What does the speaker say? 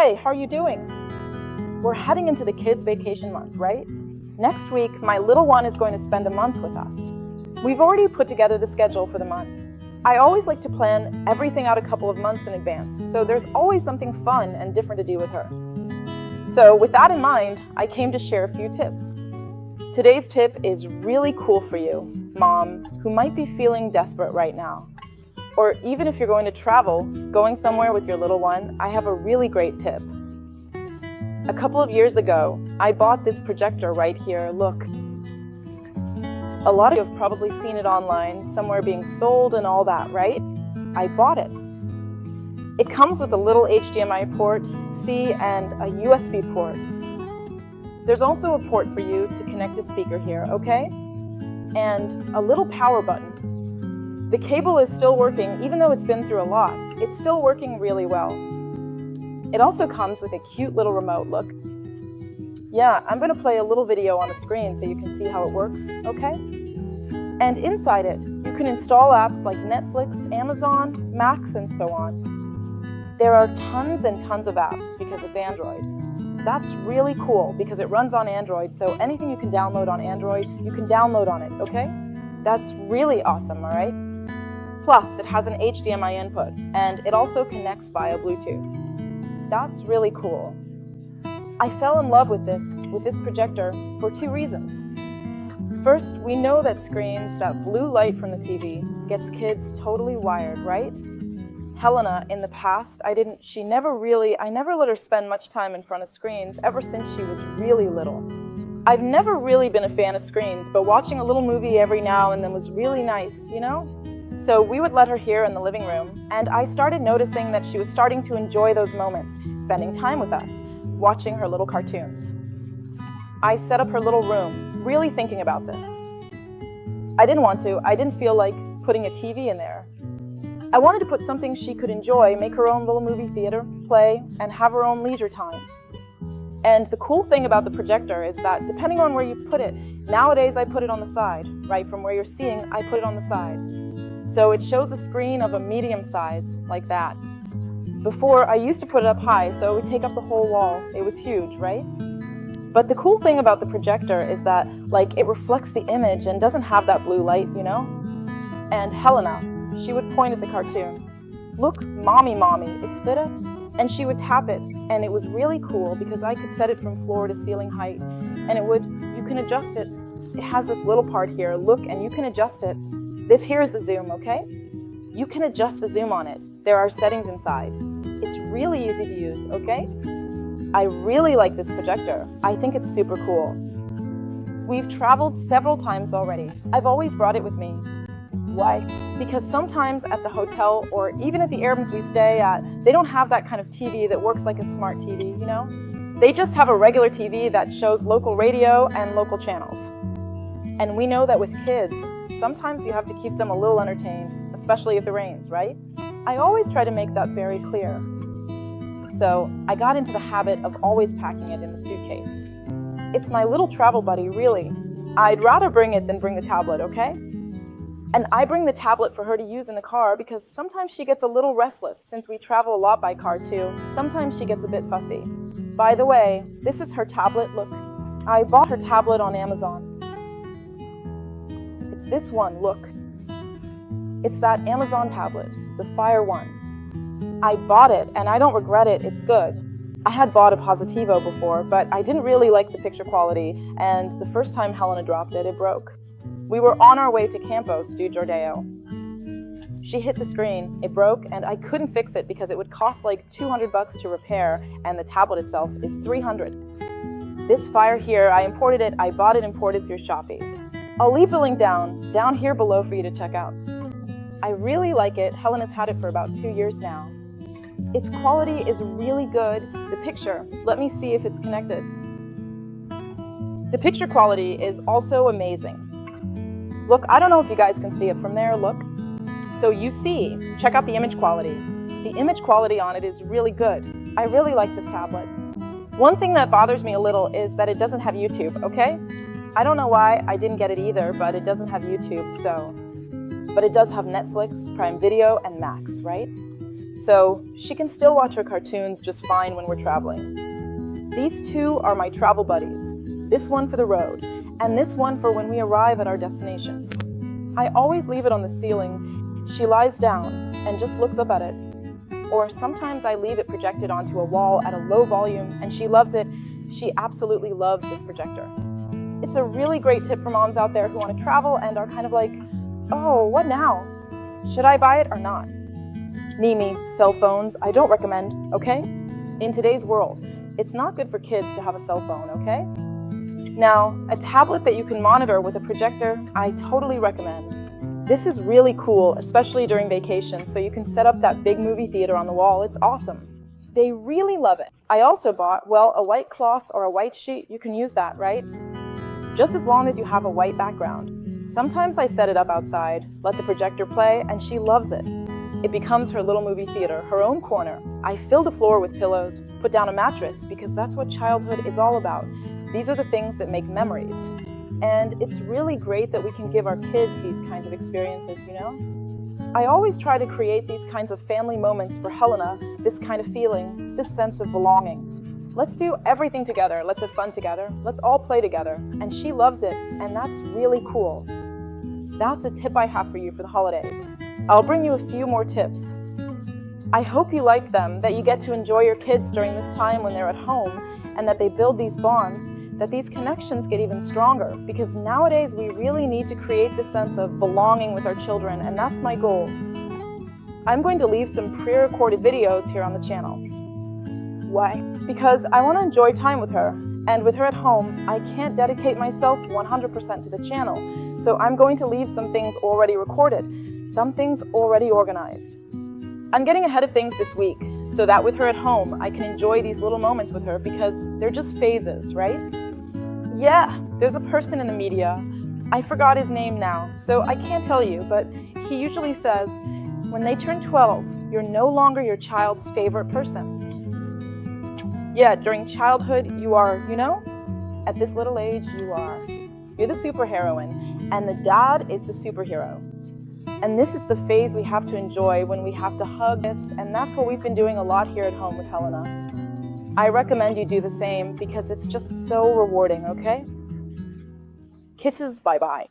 Hey, how are you doing? We're heading into the kids' vacation month, right? Next week, my little one is going to spend a month with us. We've already put together the schedule for the month. I always like to plan everything out a couple of months in advance, so there's always something fun and different to do with her. So with that in mind, I came to share a few tips. Today's tip is really cool for you, mom, who might be feeling desperate right now. Or even if you're going to travel, going somewhere with your little one, I have a really great tip. A couple of years ago, I bought this projector right here. Look. A lot of you have probably seen it online, somewhere being sold and all that, right? I bought it. It comes with a little HDMI port, C, and a USB port. There's also a port for you to connect a speaker here, okay? And a little power button. The cable is still working, even though it's been through a lot. It's still working really well. It also comes with a cute little remote, look. Yeah, I'm going to play a little video on the screen so you can see how it works, okay? And inside it, you can install apps like Netflix, Amazon, Max, and so on. There are tons and tons of apps because of Android. That's really cool because it runs on Android, so anything you can download on Android, you can download on it, okay? That's really awesome, all right? Plus, it has an HDMI input, and it also connects via Bluetooth. That's really cool. I fell in love with this projector for two reasons. First, we know that screens, that blue light from the TV, gets kids totally wired, right? Helena, in the past, I never let her spend much time in front of screens ever since she was really little. I've never really been a fan of screens, but watching a little movie every now and then was really nice, you know? So we would let her here in the living room, and I started noticing that she was starting to enjoy those moments, spending time with us, watching her little cartoons. I set up her little room, really thinking about this. I didn't feel like putting a TV in there. I wanted to put something she could enjoy, make her own little movie theater, play, and have her own leisure time. And the cool thing about the projector is that depending on where you put it, nowadays I put it on the side, right? From where you're seeing, I put it on the side. So it shows a screen of a medium size, like that. Before, I used to put it up high, so it would take up the whole wall. It was huge, right? But the cool thing about the projector is that, it reflects the image and doesn't have that blue light, you know? And Helena, she would point at the cartoon. Look, mommy, it's better. And she would tap it, and it was really cool because I could set it from floor to ceiling height, and you can adjust it. It has this little part here, look, and you can adjust it. This here is the zoom, okay? You can adjust the zoom on it. There are settings inside. It's really easy to use, okay? I really like this projector. I think it's super cool. We've traveled several times already. I've always brought it with me. Why? Because sometimes at the hotel or even at the Airbnbs we stay at, they don't have that kind of TV that works like a smart TV, you know? They just have a regular TV that shows local radio and local channels. And we know that with kids, sometimes you have to keep them a little entertained, especially if it rains, right? I always try to make that very clear. So I got into the habit of always packing it in the suitcase. It's my little travel buddy, really. I'd rather bring it than bring the tablet, okay? And I bring the tablet for her to use in the car because sometimes she gets a little restless since we travel a lot by car too. Sometimes she gets a bit fussy. By the way, this is her tablet, look. I bought her tablet on Amazon. It's this one, look. It's that Amazon tablet, the Fire One. I bought it and I don't regret it, it's good. I had bought a Positivo before, but I didn't really like the picture quality, and the first time Helena dropped it, it broke. We were on our way to Campos do Jordao. She hit the screen, it broke, and I couldn't fix it because it would cost like $200 to repair, and the tablet itself is $300. This Fire here, I bought it imported through Shopee. I'll leave the link down here below for you to check out. I really like it. Helena's had it for about 2 years now. Its quality is really good. The picture, let me see if it's connected. The picture quality is also amazing. Look, I don't know if you guys can see it from there, look. So you see, check out the image quality. The image quality on it is really good. I really like this tablet. One thing that bothers me a little is that it doesn't have YouTube, okay? I don't know why I didn't get it either, but it doesn't have YouTube, so. But it does have Netflix, Prime Video, and Max, right? so she can still watch her cartoons just fine when we're traveling. These two are my travel buddies, this one for the road, and this one for when we arrive at our destination. I always leave it on the ceiling. She lies down and just looks up at it. Or sometimes I leave it projected onto a wall at a low volume, and she loves it. She absolutely loves this projector. It's a really great tip for moms out there who want to travel and are kind of like, oh, what now? Should I buy it or not? Nimi, cell phones, I don't recommend, okay? In today's world, it's not good for kids to have a cell phone, okay? Now, a tablet that you can monitor with a projector, I totally recommend. This is really cool, especially during vacation, so you can set up that big movie theater on the wall. It's awesome. They really love it. I also bought, well, a white cloth or a white sheet. You can use that, right? Just as long as you have a white background. Sometimes I set it up outside, let the projector play, and she loves it. It becomes her little movie theater, her own corner. I fill the floor with pillows, put down a mattress, because that's what childhood is all about. These are the things that make memories. And it's really great that we can give our kids these kinds of experiences, you know? I always try to create these kinds of family moments for Helena, this kind of feeling, this sense of belonging. Let's do everything together, let's have fun together, let's all play together, and she loves it, and that's really cool. That's a tip I have for you for the holidays. I'll bring you a few more tips. I hope you like them, that you get to enjoy your kids during this time when they're at home, and that they build these bonds, that these connections get even stronger, because nowadays we really need to create this sense of belonging with our children, and that's my goal. I'm going to leave some pre-recorded videos here on the channel. Why? Because I want to enjoy time with her, and with her at home, I can't dedicate myself 100% to the channel, so I'm going to leave some things already recorded, some things already organized. I'm getting ahead of things this week, so that with her at home, I can enjoy these little moments with her because they're just phases, right? Yeah, there's a person in the media. I forgot his name now, so I can't tell you, but he usually says, when they turn 12, you're no longer your child's favorite person. Yeah, during childhood, you are, you know, at this little age, you're the superheroine, and the dad is the superhero. And this is the phase we have to enjoy when we have to hug this, and that's what we've been doing a lot here at home with Helena. I recommend you do the same because it's just so rewarding, okay? Kisses, bye-bye.